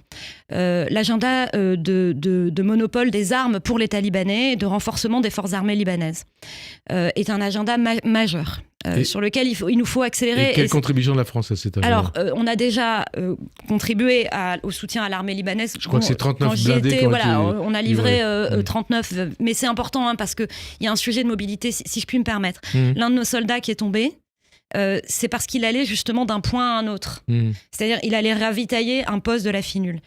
l'agenda de monopole des armes pour l'État libanais et de renforcement des forces armées libanaises est un agenda majeur sur lequel il nous faut accélérer. Et quelle contribution de la France à cet agenda ? Alors, on a déjà contribué au soutien à l'armée libanaise. Je crois que c'est 39 blindés. On a livré 39, mais c'est important parce qu'il y a un sujet de mobilité, si je puis me permettre. L'un de nos soldats qui est tombé, c'est parce qu'il allait justement d'un point à un autre. C'est-à-dire il allait ravitailler un poste de la FINUL.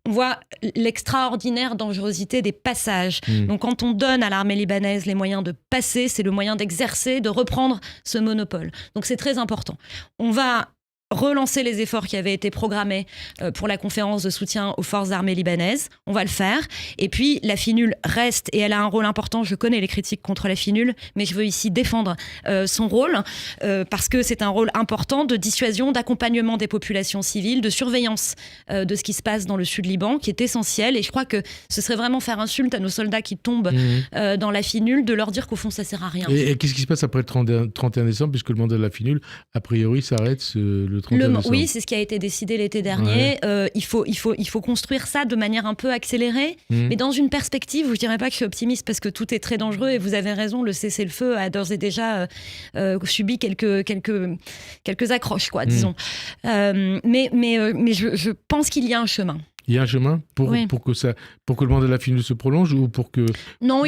On voit l'extraordinaire dangerosité des passages. Donc quand on donne à l'armée libanaise les moyens de passer, c'est le moyen d'exercer, de reprendre ce monopole. Donc c'est très important. On va relancer les efforts qui avaient été programmés pour la conférence de soutien aux forces armées libanaises. On va le faire. Et puis, la FINUL reste, et elle a un rôle important. Je connais les critiques contre la FINUL, mais je veux ici défendre son rôle, parce que c'est un rôle important de dissuasion, d'accompagnement des populations civiles, de surveillance de ce qui se passe dans le sud Liban, qui est essentiel. Et je crois que ce serait vraiment faire insulte à nos soldats qui tombent dans la FINUL, de leur dire qu'au fond, ça ne sert à rien. Et qu'est-ce qui se passe après le 31 décembre, puisque le mandat de la FINUL, a priori, s'arrête le 31 décembre. Oui, c'est ce qui a été décidé l'été dernier. Ouais. Il faut construire ça de manière un peu accélérée, mais dans une perspective où je ne dirais pas que je suis optimiste parce que tout est très dangereux et vous avez raison, le cessez-le-feu a d'ores et déjà subi quelques accroches, quoi, disons. Mais je pense qu'il y a un chemin. Il y a un chemin pour que le mandat de la FINUL se prolonge ou pour que... Non,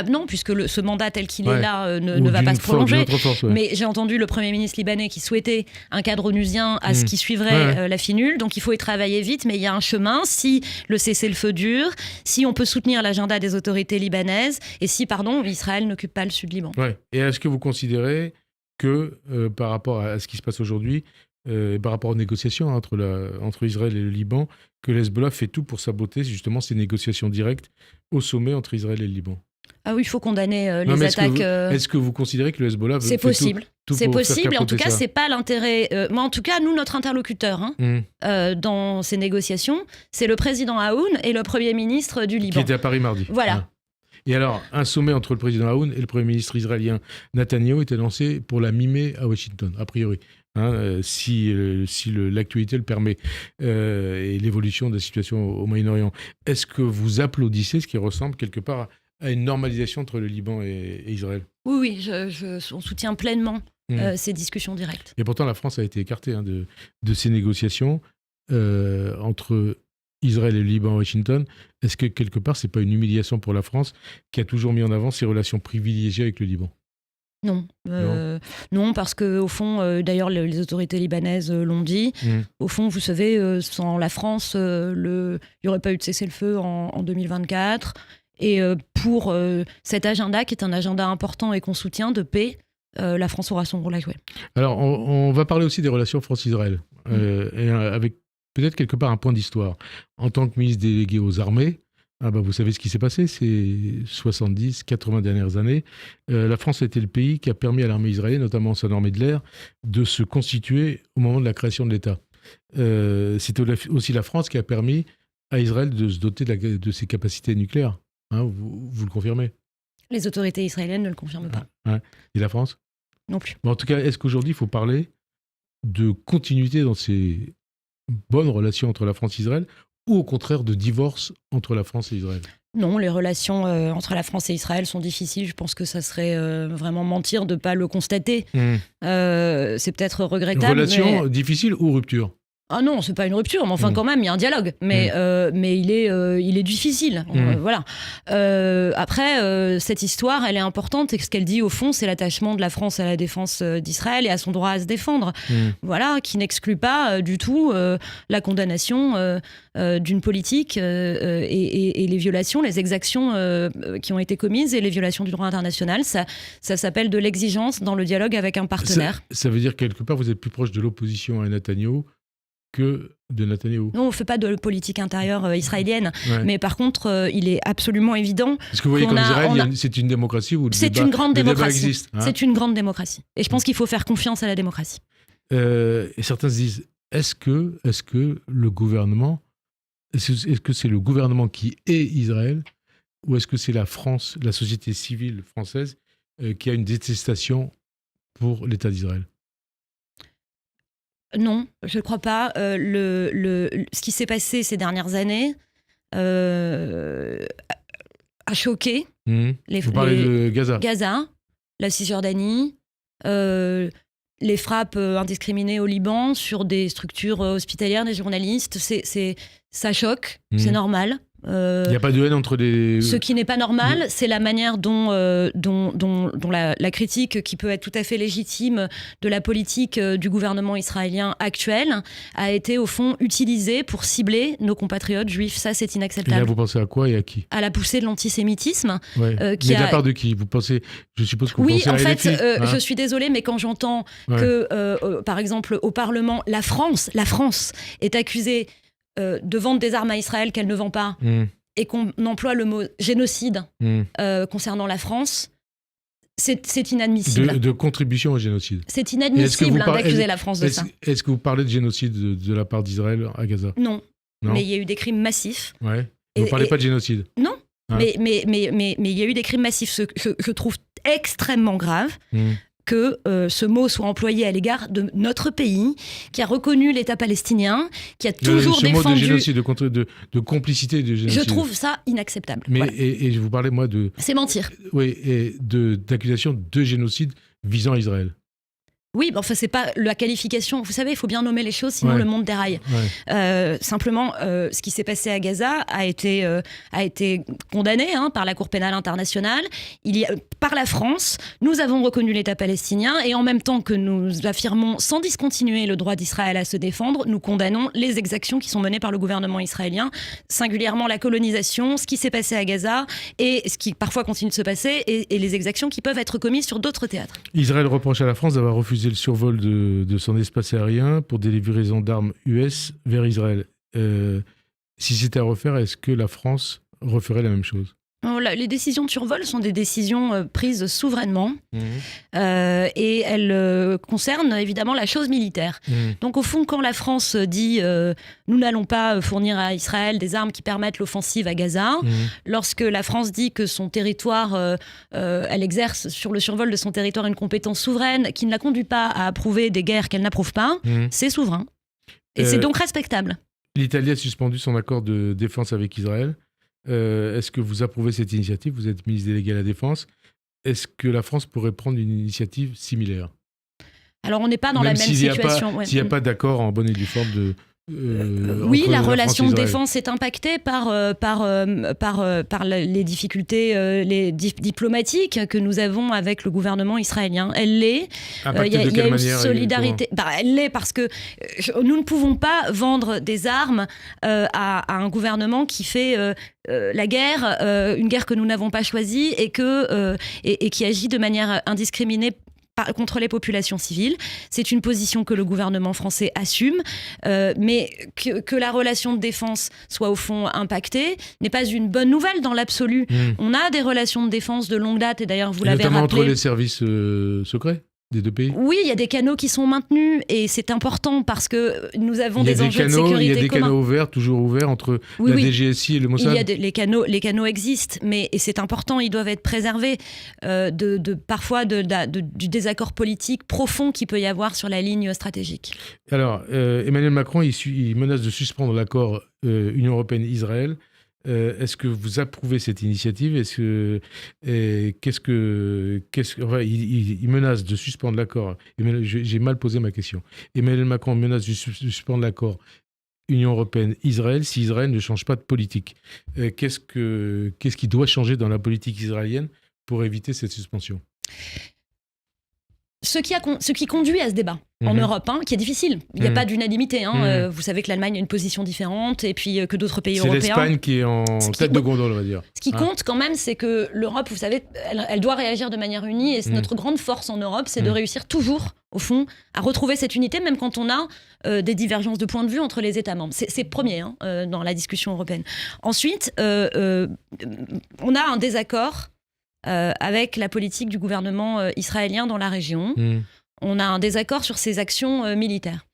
non, puisque ce mandat tel qu'il est là ne va pas se prolonger. Mais j'ai entendu le Premier ministre libanais qui souhaitait un cadre onusien à ce qui suivrait la FINUL. Donc il faut y travailler vite, mais il y a un chemin. Si le cessez-le-feu dure, si on peut soutenir l'agenda des autorités libanaises et si, Israël n'occupe pas le sud Liban. Ouais. Et est-ce que vous considérez que par rapport à ce qui se passe aujourd'hui, par rapport aux négociations entre Israël et le Liban, que l'Hezbollah fait tout pour saboter justement ces négociations directes au sommet entre Israël et le Liban? Ah oui, il faut condamner les attaques. Est-ce que vous considérez que le Hezbollah c'est possible. C'est possible, en tout cas, c'est pas l'intérêt. Mais en tout cas, nous, notre interlocuteur dans ces négociations, c'est le président Aoun et le Premier ministre du Liban. Qui était à Paris mardi. Voilà. Ouais. Et alors, un sommet entre le président Aoun et le Premier ministre israélien Netanyahou était lancé pour la mi-mai à Washington, a priori. Si l'actualité le permet, et l'évolution de la situation au Moyen-Orient. Est-ce que vous applaudissez ce qui ressemble quelque part à une normalisation entre le Liban et Israël? Oui, on soutient pleinement ces discussions directes. Et pourtant, la France a été écartée de ces négociations entre Israël et le Liban à Washington. Est-ce que quelque part, ce n'est pas une humiliation pour la France qui a toujours mis en avant ses relations privilégiées avec le Liban? Non, parce qu'au fond, d'ailleurs, les autorités libanaises l'ont dit. Au fond, vous savez, sans la France, il n'y aurait pas eu de cessez-le-feu en 2024. Et pour cet agenda, qui est un agenda important et qu'on soutient, de paix, la France aura son rôle à jouer. Alors, on va parler aussi des relations France-Israël, et avec peut-être quelque part un point d'histoire. En tant que ministre délégué aux armées, vous savez ce qui s'est passé ces 70, 80 dernières années. La France a été le pays qui a permis à l'armée israélienne, notamment son armée de l'air, de se constituer au moment de la création de l'État. C'était aussi la France qui a permis à Israël de se doter de ses capacités nucléaires. Vous le confirmez? Les autorités israéliennes ne le confirment pas. Et la France? Non plus. En tout cas, est-ce qu'aujourd'hui, il faut parler de continuité dans ces bonnes relations entre la France et Israël, ou au contraire de divorce entre la France et Israël? Non, les relations entre la France et Israël sont difficiles. Je pense que ça serait vraiment mentir de ne pas le constater. C'est peut-être regrettable. Relations difficiles ou rupture? Ah non, c'est pas une rupture, mais enfin quand même, il y a un dialogue. Mais il est difficile. Voilà. Après, cette histoire, elle est importante. Et ce qu'elle dit, au fond, c'est l'attachement de la France à la défense d'Israël et à son droit à se défendre. Voilà, qui n'exclut pas du tout la condamnation d'une politique et les violations, les exactions qui ont été commises et les violations du droit international. Ça s'appelle de l'exigence dans le dialogue avec un partenaire. Ça veut dire quelque part, vous êtes plus proche de l'opposition à Netanyahou que de Netanyahou. Non, on ne fait pas de politique intérieure israélienne, Ouais. mais par contre, il est absolument évident. Parce que vous voyez qu'on qu'en Israël, on a- c'est une démocratie où C'est une grande le débat démocratie. existe. Hein. C'est une grande démocratie. Et je pense qu'il faut faire confiance à la démocratie. Et certains se disent, est-ce que le gouvernement, est-ce que c'est le gouvernement qui est Israël, ou est-ce que c'est la France, la société civile française, qui a une détestation pour l'État d'Israël? Non, je ne crois pas. Ce qui s'est passé ces dernières années a choqué Vous parlez de Gaza. Gaza, la Cisjordanie, les frappes indiscriminées au Liban sur des structures hospitalières, des journalistes. Ça choque, c'est normal. Il n'y a pas de haine entre les... Ce qui n'est pas normal, c'est la manière dont la critique, qui peut être tout à fait légitime, de la politique du gouvernement israélien actuel, a été au fond utilisée pour cibler nos compatriotes juifs. Ça, c'est Et inacceptable. là, vous pensez à quoi et à qui? À la poussée de l'antisémitisme. Ouais. Mais de la part de qui? Vous pensez... Je suppose que vous Oui, pensez à en fait, LFI, hein. je suis désolée, mais quand j'entends que, par exemple, au Parlement, la France est accusée de vendre des armes à Israël qu'elle ne vend pas, et qu'on emploie le mot génocide concernant la France, c'est inadmissible. De contribution au génocide. C'est inadmissible d'accuser est-ce- la France de ça. Est-ce que vous parlez de génocide de la part d'Israël à Gaza? Non, Non. mais il y a eu des crimes massifs. Ouais. Vous ne parlez pas de génocide? Non, Hein? mais il y a eu des crimes massifs. Ce que je trouve extrêmement grave, que ce mot soit employé à l'égard de notre pays, qui a reconnu l'État palestinien, qui a toujours ce mot de défendu... génocide, de complicité de génocide. Je trouve ça inacceptable. Mais, Voilà. et je vous parlais, moi, C'est mentir. d'accusation de génocide visant Israël. Oui, enfin, c'est pas la qualification. Vous savez, il faut bien nommer les choses, sinon le monde déraille. Ouais. Simplement, ce qui s'est passé à Gaza a été condamné par la Cour pénale internationale. Par la France, nous avons reconnu l'État palestinien et en même temps que nous affirmons sans discontinuer le droit d'Israël à se défendre, nous condamnons les exactions qui sont menées par le gouvernement israélien, singulièrement la colonisation, ce qui s'est passé à Gaza et ce qui parfois continue de se passer et les exactions qui peuvent être commises sur d'autres théâtres. Israël reproche à la France d'avoir refusé le survol de son espace aérien pour des livraisons d'armes US vers Israël. Si c'était à refaire, est-ce que la France referait la même chose? Les décisions de survol sont des décisions prises souverainement et elles concernent évidemment la chose militaire. Donc au fond, quand la France dit nous n'allons pas fournir à Israël des armes qui permettent l'offensive à Gaza, lorsque la France dit que son territoire, elle exerce sur le survol de son territoire une compétence souveraine qui ne la conduit pas à approuver des guerres qu'elle n'approuve pas, c'est souverain. Et c'est donc respectable. L'Italie a suspendu son accord de défense avec Israël. Est-ce que vous approuvez cette initiative? Vous êtes ministre délégué à la Défense. Est-ce que la France pourrait prendre une initiative similaire? Alors on n'est pas dans la même situation. S'il n'y a pas d'accord en bonne et due forme de... oui, la relation de défense est impactée par les difficultés diplomatiques que nous avons avec le gouvernement israélien. Elle l'est. Il y a une solidarité. Elle l'est parce que nous ne pouvons pas vendre des armes à un gouvernement qui fait la guerre, une guerre que nous n'avons pas choisie et qui agit de manière indiscriminée contre les populations civiles. C'est une position que le gouvernement français assume, mais que la relation de défense soit au fond impactée n'est pas une bonne nouvelle dans l'absolu. On a des relations de défense de longue date, et d'ailleurs vous l'avez rappelé. Notamment entre les services secrets des deux pays? Oui, il y a des canaux qui sont maintenus et c'est important parce que nous avons des enjeux de sécurité communs. Il y a des canaux ouverts, toujours ouverts entre la DGSI et le Mossad. Les canaux existent, et c'est important, ils doivent être préservés parfois du désaccord politique profond qu'il peut y avoir sur la ligne stratégique. Alors, Emmanuel Macron, il menace de suspendre l'accord Union européenne-Israël. Est-ce que vous approuvez cette initiative? Il menace de suspendre l'accord. J'ai mal posé ma question. Emmanuel Macron menace de suspendre l'accord Union européenne-Israël si Israël ne change pas de politique. Qu'est-ce qui doit changer dans la politique israélienne pour éviter cette suspension? ce qui conduit à ce débat en Europe, qui est difficile. Il n'y a pas d'unanimité. Vous savez que l'Allemagne a une position différente et puis que d'autres pays européens. C'est l'Espagne qui est en tête de gondole, on va dire. Ce qui compte quand même, c'est que l'Europe, vous savez, elle doit réagir de manière unie. Et notre grande force en Europe, c'est de réussir toujours, au fond, à retrouver cette unité, même quand on a des divergences de point de vue entre les États membres. C'est premier dans la discussion européenne. Ensuite, on a un désaccord avec la politique du gouvernement israélien dans la région. On a un désaccord sur ses actions militaires.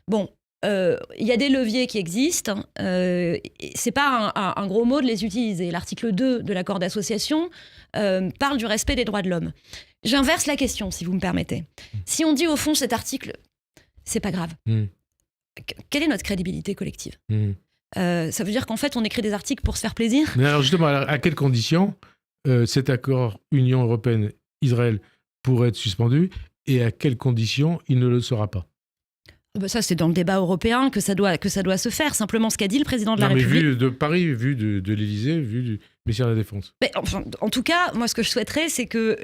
Bon, il y a des leviers qui existent. C'est pas un gros mot de les utiliser. L'article 2 de l'accord d'association parle du respect des droits de l'homme. J'inverse la question, si vous me permettez. Si on dit au fond cet article, c'est pas grave. Quelle est notre crédibilité collective ? Ça veut dire qu'en fait, on écrit des articles pour se faire plaisir ? Mais alors justement, à quelles conditions cet accord Union européenne-Israël pourrait être suspendu et à quelles conditions il ne le sera pas? Ça, c'est dans le débat européen que ça doit se faire. Simplement, ce qu'a dit le président de la République. Vu de Paris, vu de l'Élysée, vu du ministère de la Défense. Mais en tout cas, moi, ce que je souhaiterais, c'est que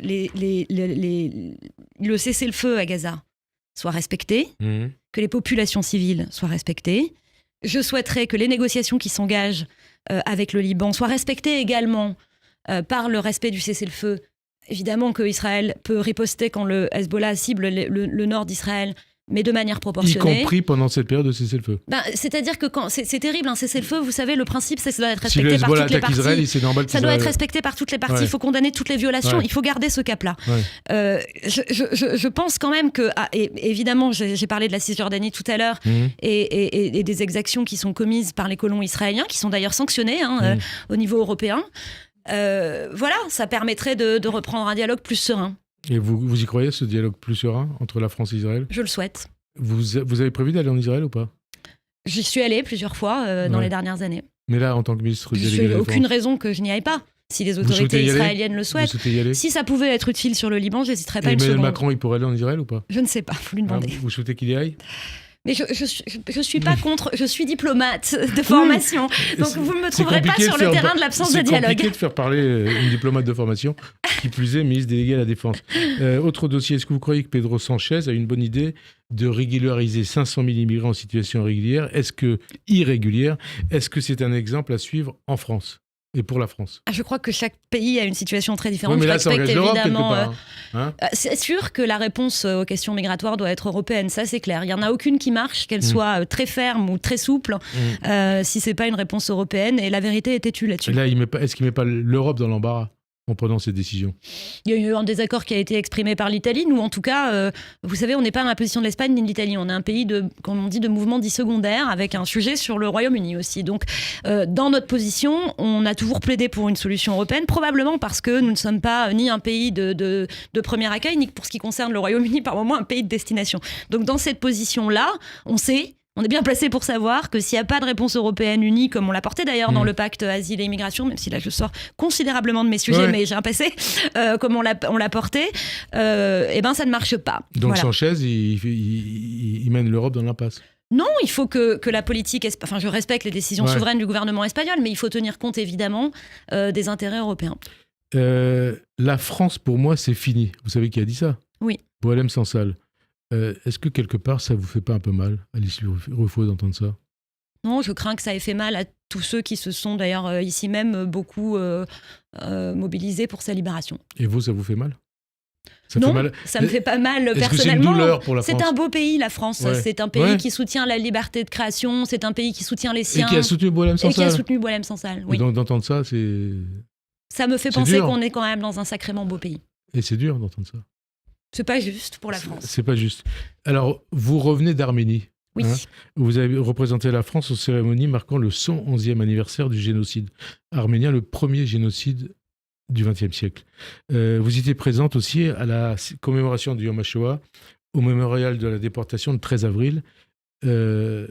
le cessez-le-feu à Gaza soit respecté, que les populations civiles soient respectées. Je souhaiterais que les négociations qui s'engagent avec le Liban soient respectées également par le respect du cessez-le-feu. Évidemment qu'Israël peut riposter quand le Hezbollah cible le nord d'Israël, mais de manière proportionnée. Y compris pendant cette période de cessez-le-feu. C'est-à-dire que c'est terrible, un cessez-le-feu, vous savez, le principe, c'est que ça doit être respecté si par toutes les parties. Israël, c'est normal ça doit être respecté par toutes les parties, il faut condamner toutes les violations, il faut garder ce cap-là. Je pense quand même que, évidemment, j'ai parlé de la Cisjordanie tout à l'heure, et des exactions qui sont commises par les colons israéliens, qui sont d'ailleurs sanctionnées au niveau européen. Voilà, ça permettrait de reprendre un dialogue plus serein. Et vous y croyez, ce dialogue plus serein entre la France et Israël ? Je le souhaite. Vous avez prévu d'aller en Israël ou pas ? J'y suis allée plusieurs fois dans les dernières années. Mais là, en tant que ministre délégué il n'y a aucune raison que je n'y aille pas. Si les autorités israéliennes le souhaitent. Si ça pouvait être utile sur le Liban, j'hésiterais pas une seconde. Emmanuel Macron, il pourrait aller en Israël ou pas ? Je ne sais pas, il faut lui demander. Vous souhaitez qu'il y aille ? Mais je suis pas contre, je suis diplomate de formation, donc vous ne me trouverez pas sur le terrain de l'absence de dialogue. C'est compliqué de faire parler une diplomate de formation, qui plus est ministre déléguée à la Défense. Autre dossier, est-ce que vous croyez que Pedro Sanchez a une bonne idée de régulariser 500 000 immigrants en situation irrégulière ? Est-ce que c'est un exemple à suivre en France ? Et pour la France. Je crois que chaque pays a une situation très différente. Mais là, ça engage l'Europe quelque part. C'est sûr que la réponse aux questions migratoires doit être européenne, ça c'est clair. Il n'y en a aucune qui marche, qu'elle soit très ferme ou très souple, si ce n'est pas une réponse européenne. Et la vérité est têtue là-dessus. Et là, est-ce qu'il ne met pas l'Europe dans l'embarras en prenant ces décisions? Il y a eu un désaccord qui a été exprimé par l'Italie. Nous, en tout cas, vous savez, on n'est pas dans la position de l'Espagne ni de l'Italie. On est un pays comme on dit, de mouvements dits secondaires, avec un sujet sur le Royaume-Uni aussi. Donc, dans notre position, on a toujours plaidé pour une solution européenne, probablement parce que nous ne sommes pas ni un pays de premier accueil, ni pour ce qui concerne le Royaume-Uni, par moment, un pays de destination. Donc, dans cette position-là, on est bien placé pour savoir que s'il n'y a pas de réponse européenne unie, comme on l'a porté d'ailleurs dans le pacte asile et immigration, même si là je sors considérablement de mes sujets, mais j'ai un passé, comme on l'a porté, et ben ça ne marche pas. Donc voilà. Sanchez, il mène l'Europe dans l'impasse. Non, il faut que la politique... Enfin, je respecte les décisions souveraines du gouvernement espagnol, mais il faut tenir compte évidemment des intérêts européens. La France, pour moi, c'est fini. Vous savez qui a dit ça? Oui. Boualem Sansal. Est-ce que quelque part, ça vous fait pas un peu mal, Alice Rufo, d'entendre ça? Non, je crains que ça ait fait mal à tous ceux qui se sont d'ailleurs ici même beaucoup mobilisés pour sa libération. Et vous, ça vous fait mal? Non, ça me fait pas mal personnellement. C'est une douleur pour la France? C'est un beau pays, la France. Ouais. C'est un pays qui soutient la liberté de création, c'est un pays qui soutient les siens. Et qui a soutenu Boualem Sansal. Oui. Et donc d'entendre ça, c'est... Ça me fait penser qu'on est quand même dans un sacrément beau pays. Et c'est dur d'entendre ça. C'est pas juste pour la France. C'est pas juste. Alors, vous revenez d'Arménie. Oui. Vous avez représenté la France aux cérémonies marquant le 111e anniversaire du génocide arménien, le premier génocide du XXe siècle. Vous étiez présente aussi à la commémoration du Yom HaShoah, au mémorial de la déportation le 13 avril. On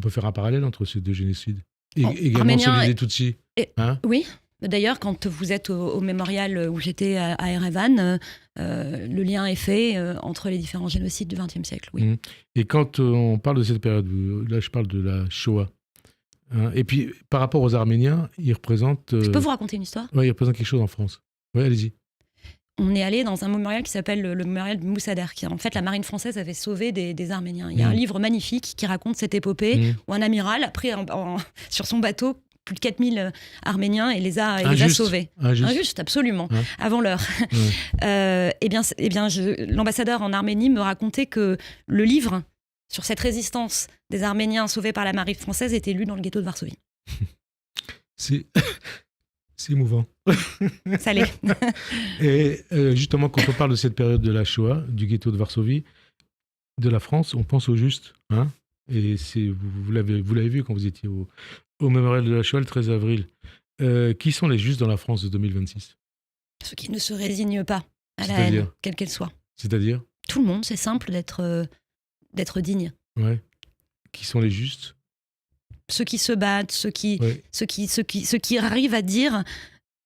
peut faire un parallèle entre ces deux génocides. Également celui des Tutsis. Oui. D'ailleurs, quand vous êtes au mémorial où j'étais à Erevan, le lien est fait entre les différents génocides du XXe siècle. Oui. Et quand on parle de cette période, là je parle de la Shoah, et puis par rapport aux Arméniens, ils représentent... Je peux vous raconter une histoire? Oui, ils représentent quelque chose en France. Oui, allez-y. on est allé dans un mémorial qui s'appelle le mémorial de Moussader, qui en fait la marine française avait sauvé des Arméniens. Il y a un livre magnifique qui raconte cette épopée où un amiral a pris sur son bateau plus de 4000 Arméniens et les a sauvés. Injuste, absolument, avant l'heure. L'ambassadeur en Arménie me racontait que le livre sur cette résistance des Arméniens sauvés par la marine française était lu dans le ghetto de Varsovie. C'est émouvant. Ça l'est. Et justement, quand on parle de cette période de la Shoah, du ghetto de Varsovie, de la France, on pense au juste. Hein, et vous l'avez vu quand vous étiez au mémorial de la Shoah le 13 avril. Qui sont les justes dans la France de 2026 ? Ceux qui ne se résignent pas à la haine, quelle qu'elle soit. C'est-à-dire ? Tout le monde, c'est simple d'être digne. Ouais. Qui sont les justes ? Ceux qui se battent, ceux qui arrivent à dire...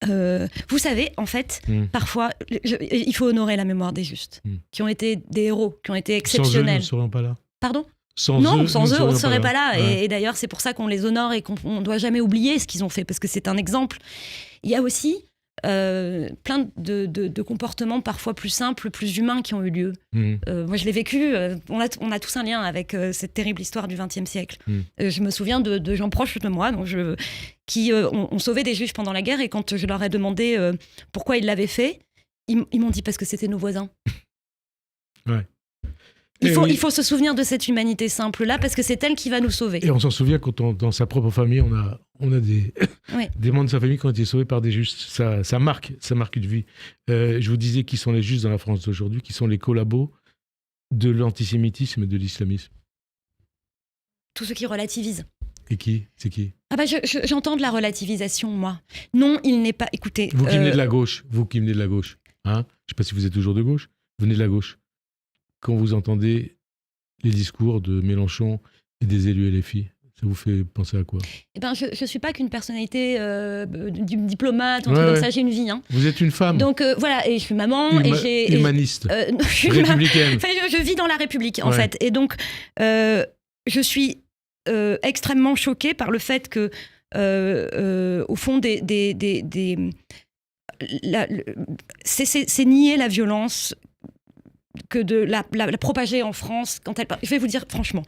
vous savez, en fait, parfois, il faut honorer la mémoire des justes, qui ont été des héros, qui ont été exceptionnels. Sans eux, nous ne serions pas là. Pardon ? Sans eux, on ne serait pas là. Ouais. Et d'ailleurs, c'est pour ça qu'on les honore et qu'on ne doit jamais oublier ce qu'ils ont fait, parce que c'est un exemple. Il y a aussi plein de comportements parfois plus simples, plus humains qui ont eu lieu. Moi, je l'ai vécu. On a tous un lien avec cette terrible histoire du XXe siècle. Je me souviens de gens proches de moi qui ont sauvé des juifs pendant la guerre, et quand je leur ai demandé pourquoi ils l'avaient fait, ils m'ont dit parce que c'était nos voisins. Ouais. Il faut se souvenir de cette humanité simple-là, parce que c'est elle qui va nous sauver. Et on s'en souvient quand dans sa propre famille, on a des membres de sa famille qui ont été sauvés par des justes. Ça marque une vie. Je vous disais qui sont les justes dans la France d'aujourd'hui, qui sont les collabos de l'antisémitisme et de l'islamisme. Tous ceux qui relativisent. Et qui ? C'est qui ? J'entends de la relativisation, moi. Non, il n'est pas... Écoutez... Vous qui venez de la gauche, hein ? Je ne sais pas si vous êtes toujours de gauche, vous venez de la gauche. Quand vous entendez les discours de Mélenchon et des élus LFI, ça vous fait penser à quoi ? Je ne suis pas qu'une personnalité diplomate, un truc comme ça, j'ai une vie. Hein. Vous êtes une femme. Donc voilà, et je suis maman. Humaniste. Républicaine. Je vis dans la République, en fait. Et donc, je suis extrêmement choquée par le fait que, au fond, c'est nier la violence que de la propager en France. Je vais vous dire franchement,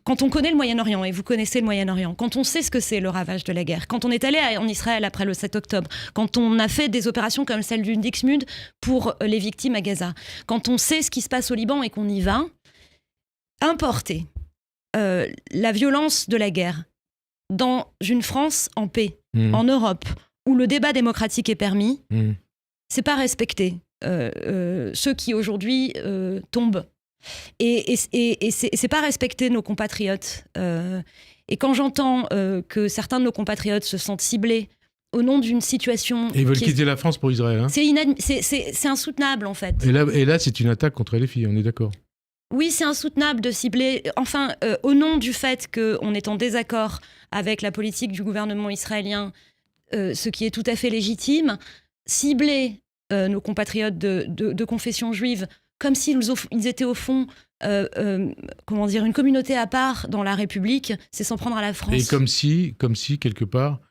quand on connaît le Moyen-Orient, et vous connaissez le Moyen-Orient, quand on sait ce que c'est le ravage de la guerre, quand on est allé en Israël après le 7 octobre, quand on a fait des opérations comme celle du Dixmude pour les victimes à Gaza, quand on sait ce qui se passe au Liban et qu'on y va, importer la violence de la guerre dans une France en paix, en Europe, où le débat démocratique est permis, c'est pas respecter ceux qui aujourd'hui tombent. Et c'est pas respecter nos compatriotes. Et quand j'entends que certains de nos compatriotes se sentent ciblés au nom d'une situation... Et ils veulent quitter la France pour Israël. Hein. C'est insoutenable, en fait. Et là, c'est une attaque contre les filles, on est d'accord ? Oui, c'est insoutenable de cibler... Enfin, au nom du fait qu'on est en désaccord avec la politique du gouvernement israélien, ce qui est tout à fait légitime, cibler nos compatriotes de confession juive comme s'ils étaient au fond une communauté à part dans la République, c'est s'en prendre à la France. Et comme si quelque part,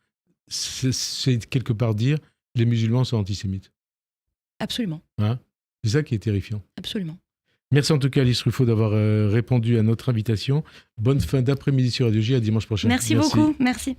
c'est quelque part dire les musulmans sont antisémites. Absolument. Hein ? C'est ça qui est terrifiant. Absolument. Merci en tout cas Alice Ruffo d'avoir répondu à notre invitation. Bonne fin d'après-midi sur Radio J, à dimanche prochain. Merci beaucoup. Merci.